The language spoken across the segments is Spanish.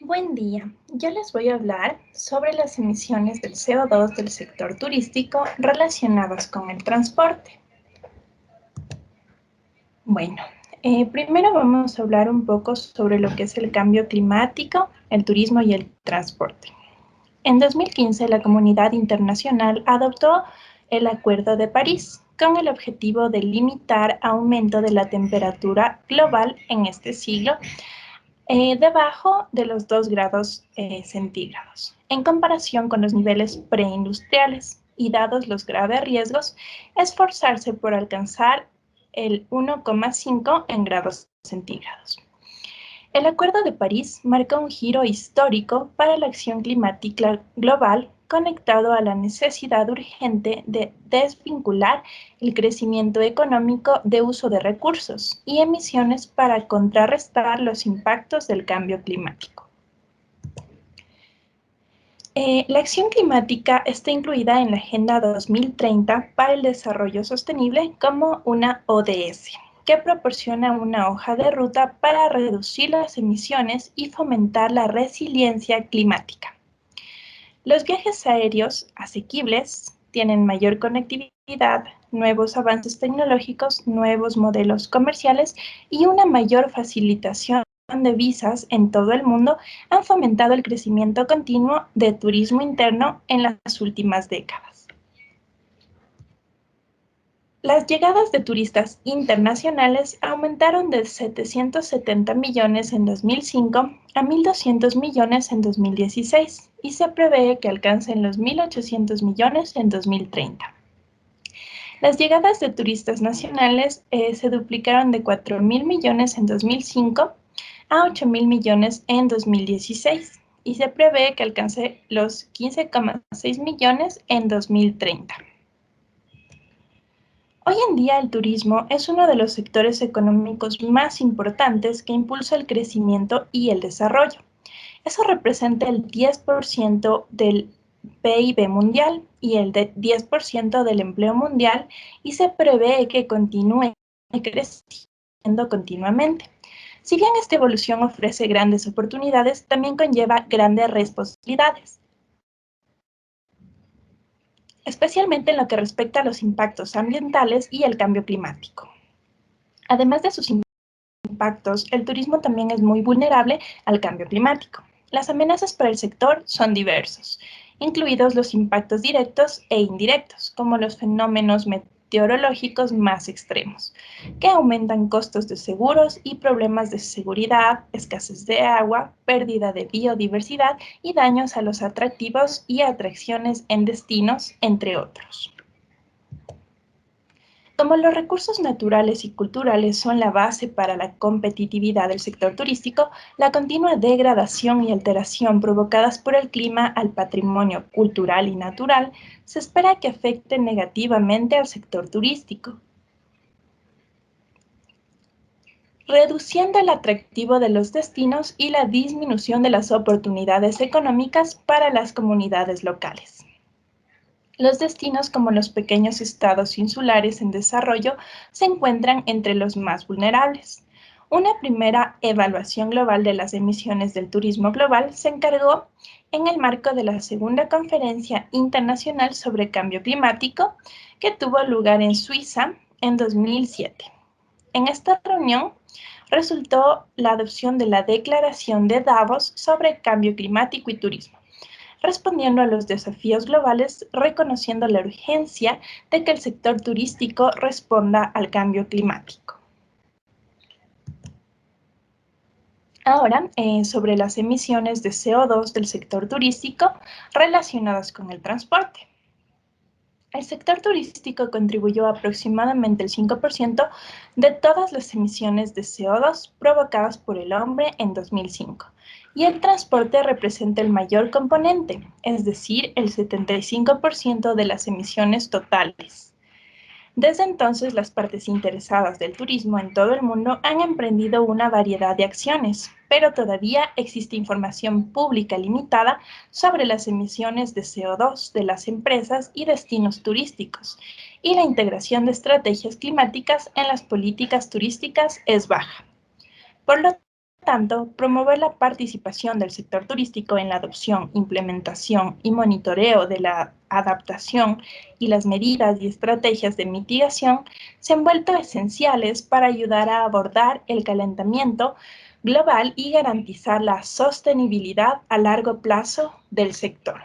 Buen día, yo les voy a hablar sobre las emisiones del CO2 del sector turístico relacionadas con el transporte. Bueno, primero vamos a hablar un poco sobre lo que es el cambio climático, el turismo y el transporte. En 2015, la comunidad internacional adoptó el Acuerdo de París con el objetivo de limitar aumento de la temperatura global en este siglo debajo de los 2 grados centígrados, en comparación con los niveles preindustriales y dados los graves riesgos, esforzarse por alcanzar el 1,5 en grados centígrados. El Acuerdo de París marca un giro histórico para la acción climática global conectado a la necesidad urgente de desvincular el crecimiento económico de uso de recursos y emisiones para contrarrestar los impactos del cambio climático. La acción climática está incluida en la Agenda 2030 para el Desarrollo Sostenible como una ODS, que proporciona una hoja de ruta para reducir las emisiones y fomentar la resiliencia climática. Los viajes aéreos asequibles tienen mayor conectividad, nuevos avances tecnológicos, nuevos modelos comerciales y una mayor facilitación de visas en todo el mundo han fomentado el crecimiento continuo de turismo interno en las últimas décadas. Las llegadas de turistas internacionales aumentaron de 770 millones en 2005 a 1.200 millones en 2016 y se prevé que alcancen los 1.800 millones en 2030. Las llegadas de turistas nacionales se duplicaron de 4.000 millones en 2005 a 8.000 millones en 2016 y se prevé que alcance los 15,6 millones en 2030. Hoy en día el turismo es uno de los sectores económicos más importantes que impulsa el crecimiento y el desarrollo. Eso representa el 10% del PIB mundial y el 10% del empleo mundial y se prevé que continúe creciendo continuamente. Si bien esta evolución ofrece grandes oportunidades, también conlleva grandes responsabilidades, especialmente en lo que respecta a los impactos ambientales y el cambio climático. Además de sus impactos, el turismo también es muy vulnerable al cambio climático. Las amenazas para el sector son diversos, incluidos los impactos directos e indirectos, como los fenómenos meteorológicos más extremos, que aumentan costos de seguros y problemas de seguridad, escasez de agua, pérdida de biodiversidad y daños a los atractivos y atracciones en destinos, entre otros. Como los recursos naturales y culturales son la base para la competitividad del sector turístico, la continua degradación y alteración provocadas por el clima al patrimonio cultural y natural se espera que afecten negativamente al sector turístico, reduciendo el atractivo de los destinos y la disminución de las oportunidades económicas para las comunidades locales. Los destinos como los pequeños estados insulares en desarrollo se encuentran entre los más vulnerables. Una primera evaluación global de las emisiones del turismo global se encargó en el marco de la segunda Conferencia Internacional sobre Cambio Climático que tuvo lugar en Suiza en 2007. En esta reunión resultó la adopción de la Declaración de Davos sobre Cambio Climático y Turismo, respondiendo a los desafíos globales, reconociendo la urgencia de que el sector turístico responda al cambio climático. Ahora, sobre las emisiones de CO2 del sector turístico relacionadas con el transporte. El sector turístico contribuyó aproximadamente el 5% de todas las emisiones de CO2 provocadas por el hombre en 2005, y el transporte representa el mayor componente, es decir, el 75% de las emisiones totales. Desde entonces, las partes interesadas del turismo en todo el mundo han emprendido una variedad de acciones, pero todavía existe información pública limitada sobre las emisiones de CO2 de las empresas y destinos turísticos, y la integración de estrategias climáticas en las políticas turísticas es baja. Por lo tanto, promover la participación del sector turístico en la adopción, implementación y monitoreo de la adaptación y las medidas y estrategias de mitigación se han vuelto esenciales para ayudar a abordar el calentamiento global y garantizar la sostenibilidad a largo plazo del sector.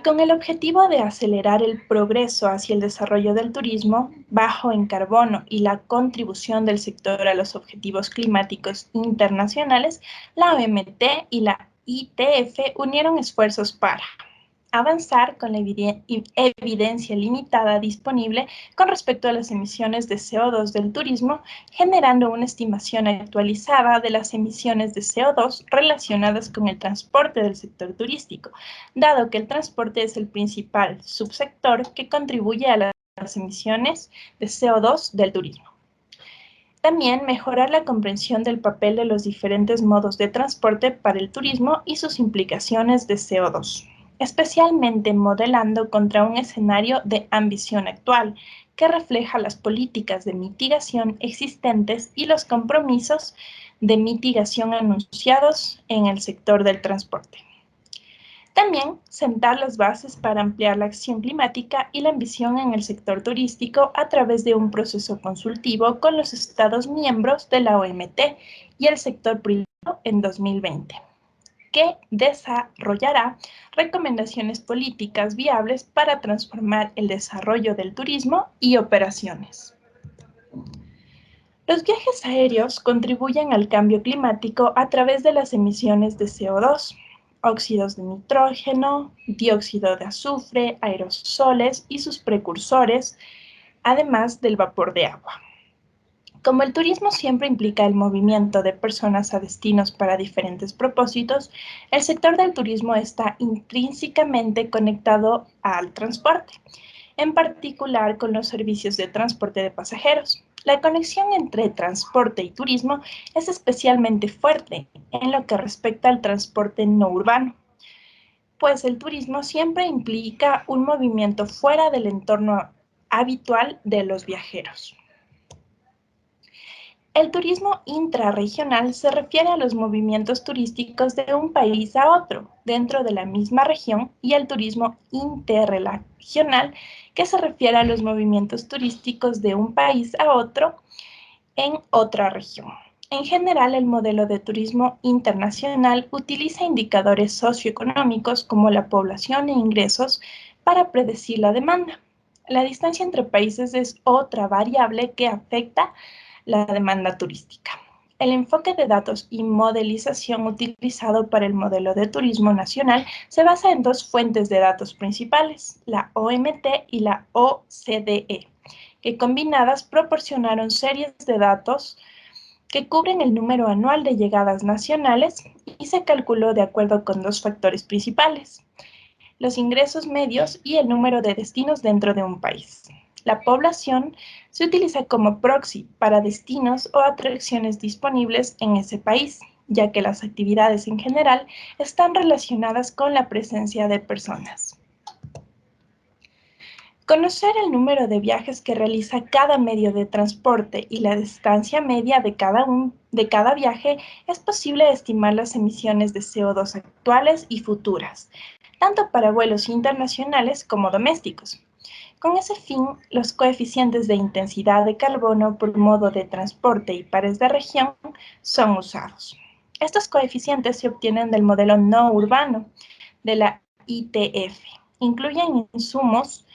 Con el objetivo de acelerar el progreso hacia el desarrollo del turismo bajo en carbono y la contribución del sector a los objetivos climáticos internacionales, la OMT y la ITF unieron esfuerzos para avanzar con la evidencia limitada disponible con respecto a las emisiones de CO2 del turismo, generando una estimación actualizada de las emisiones de CO2 relacionadas con el transporte del sector turístico, dado que el transporte es el principal subsector que contribuye a las emisiones de CO2 del turismo. También mejorar la comprensión del papel de los diferentes modos de transporte para el turismo y sus implicaciones de CO2, especialmente modelando contra un escenario de ambición actual que refleja las políticas de mitigación existentes y los compromisos de mitigación anunciados en el sector del transporte. También sentar las bases para ampliar la acción climática y la ambición en el sector turístico a través de un proceso consultivo con los Estados miembros de la OMT y el sector privado en 2020, que desarrollará recomendaciones políticas viables para transformar el desarrollo del turismo y operaciones. Los viajes aéreos contribuyen al cambio climático a través de las emisiones de CO2, óxidos de nitrógeno, dióxido de azufre, aerosoles y sus precursores, además del vapor de agua. Como el turismo siempre implica el movimiento de personas a destinos para diferentes propósitos, el sector del turismo está intrínsecamente conectado al transporte, en particular con los servicios de transporte de pasajeros. La conexión entre transporte y turismo es especialmente fuerte en lo que respecta al transporte no urbano, pues el turismo siempre implica un movimiento fuera del entorno habitual de los viajeros. El turismo intrarregional se refiere a los movimientos turísticos de un país a otro dentro de la misma región, y el turismo interregional, que se refiere a los movimientos turísticos de un país a otro en otra región. En general, el modelo de turismo internacional utiliza indicadores socioeconómicos como la población e ingresos para predecir la demanda. La distancia entre países es otra variable que afecta la demanda turística. El enfoque de datos y modelización utilizado para el modelo de turismo nacional se basa en dos fuentes de datos principales, la OMT y la OCDE, que combinadas proporcionaron series de datos que cubren el número anual de llegadas nacionales y se calculó de acuerdo con dos factores principales: los ingresos medios y el número de destinos dentro de un país. La población se utiliza como proxy para destinos o atracciones disponibles en ese país, ya que las actividades en general están relacionadas con la presencia de personas. Conocer el número de viajes que realiza cada medio de transporte y la distancia media de cada viaje es posible estimar las emisiones de CO2 actuales y futuras, tanto para vuelos internacionales como domésticos. Con ese fin, los coeficientes de intensidad de carbono por modo de transporte y pares de región son usados. Estos coeficientes se obtienen del modelo no urbano de la ITF. Incluyen insumos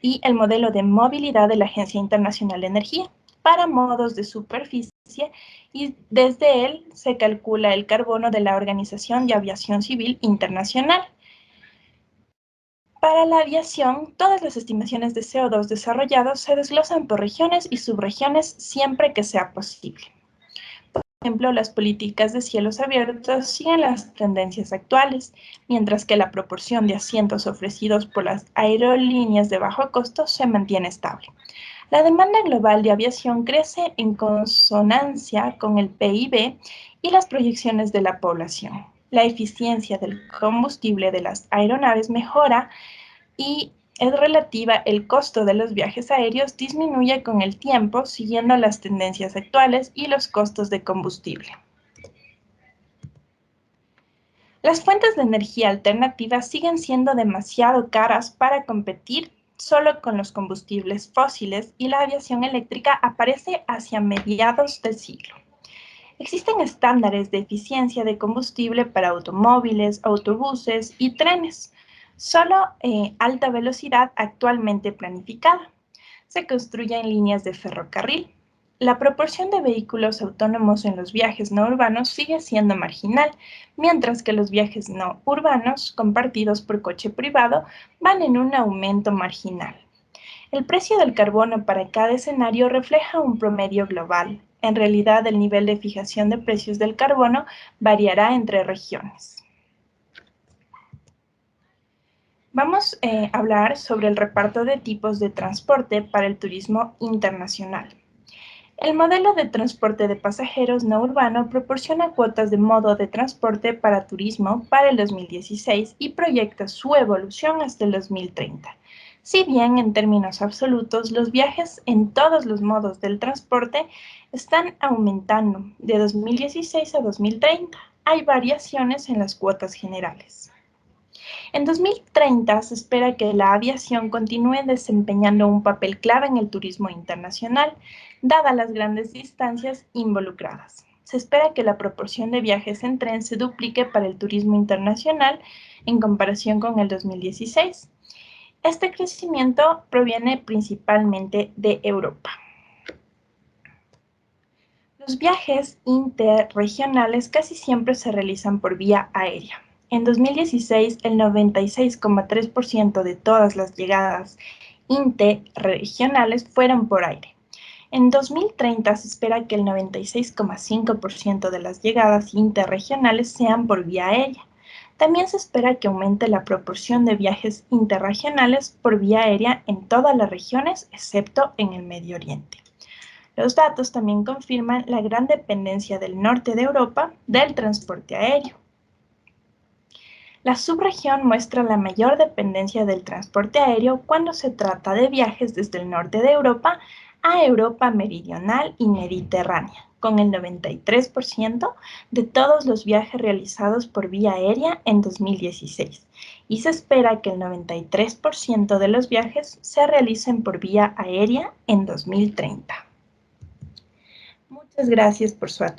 y el modelo de movilidad de la Agencia Internacional de Energía para modos de superficie, y desde él se calcula el carbono de la Organización de Aviación Civil Internacional. Para la aviación, todas las estimaciones de CO2 desarrollados se desglosan por regiones y subregiones siempre que sea posible. Por ejemplo, las políticas de cielos abiertos siguen las tendencias actuales, mientras que la proporción de asientos ofrecidos por las aerolíneas de bajo costo se mantiene estable. La demanda global de aviación crece en consonancia con el PIB y las proyecciones de la población. La eficiencia del combustible de las aeronaves mejora y es relativa, el costo de los viajes aéreos disminuye con el tiempo siguiendo las tendencias actuales y los costos de combustible. Las fuentes de energía alternativas siguen siendo demasiado caras para competir solo con los combustibles fósiles y la aviación eléctrica aparece hacia mediados del siglo. Existen estándares de eficiencia de combustible para automóviles, autobuses y trenes. Solo alta velocidad actualmente planificada. Se construyen líneas de ferrocarril. La proporción de vehículos autónomos en los viajes no urbanos sigue siendo marginal, mientras que los viajes no urbanos, compartidos por coche privado, van en un aumento marginal. El precio del carbono para cada escenario refleja un promedio global. En realidad, el nivel de fijación de precios del carbono variará entre regiones. Vamos a hablar sobre el reparto de tipos de transporte para el turismo internacional. El modelo de transporte de pasajeros no urbano proporciona cuotas de modo de transporte para turismo para el 2016 y proyecta su evolución hasta el 2030. Si bien en términos absolutos los viajes en todos los modos del transporte están aumentando de 2016 a 2030, hay variaciones en las cuotas generales. En 2030 se espera que la aviación continúe desempeñando un papel clave en el turismo internacional, dadas las grandes distancias involucradas. Se espera que la proporción de viajes en tren se duplique para el turismo internacional en comparación con el 2016. Este crecimiento proviene principalmente de Europa. Los viajes interregionales casi siempre se realizan por vía aérea. En 2016, el 96,3% de todas las llegadas interregionales fueron por aire. En 2030 se espera que el 96,5% de las llegadas interregionales sean por vía aérea. También se espera que aumente la proporción de viajes interregionales por vía aérea en todas las regiones, excepto en el Medio Oriente. Los datos también confirman la gran dependencia del norte de Europa del transporte aéreo. La subregión muestra la mayor dependencia del transporte aéreo cuando se trata de viajes desde el norte de Europa a Europa meridional y mediterránea, con el 93% de todos los viajes realizados por vía aérea en 2016, y se espera que el 93% de los viajes se realicen por vía aérea en 2030. Muchas gracias por su atención.